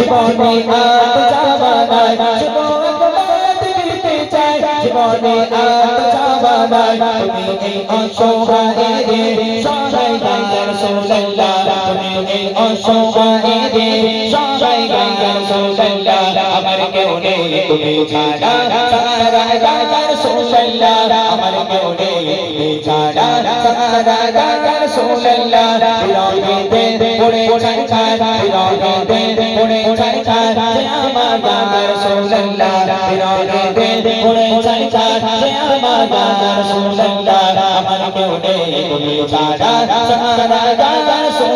জীবনে আর যাওয়া নাই জীবনে আর যাওয়া নাই তুমি এই অসহায় রে সহায় গায়া রাসূলুল্লাহ তুমি এই অসহায় রে সহায় গায়া রাসূলুল্লাহ আমার কেউ নেই তুমি ছাড়া সারা গায়া রাসূলুল্লাহ আমার কেউ নেই তুমি ছাড়া সারা গায়া রাসূলুল্লাহ বিরোধীতে পড়ে ছাই ছাই বিরোধীতে পড়ে ছাই ছাই আমার গায়া রাসূলুল্লাহ বিরোধীতে পড়ে ছাই ছাই আমার গায়া রাসূলুল্লাহ আমার কেউ নেই তুমি ছাড়া সারা গায়া রাসূলুল্লাহ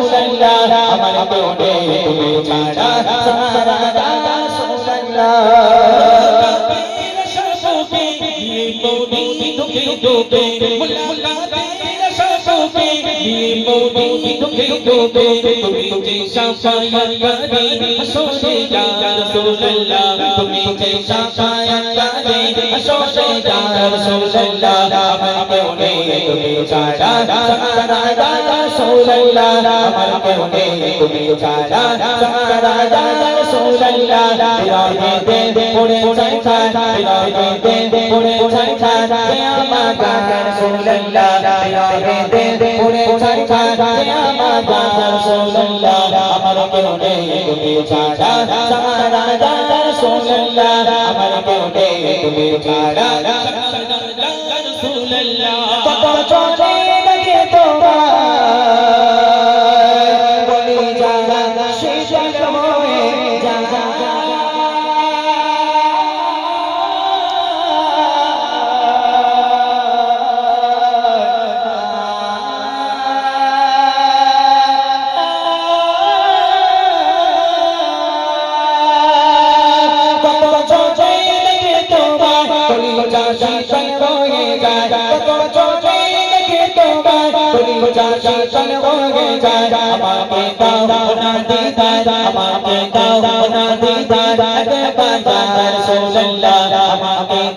আমার কেউ নেই তুমি ছাড়া সারা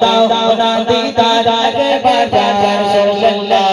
গায়া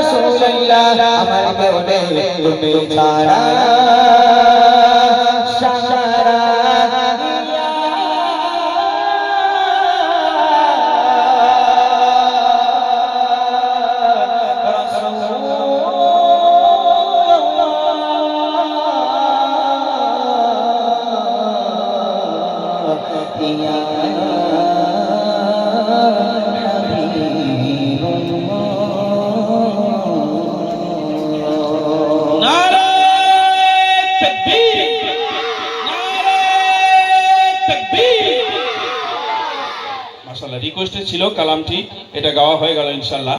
রাসূলুল্লাহ রিকোয়েস্ট ছিল কালামটি এটা গাওয়া হয়ে গেল ইনশাআল্লাহ।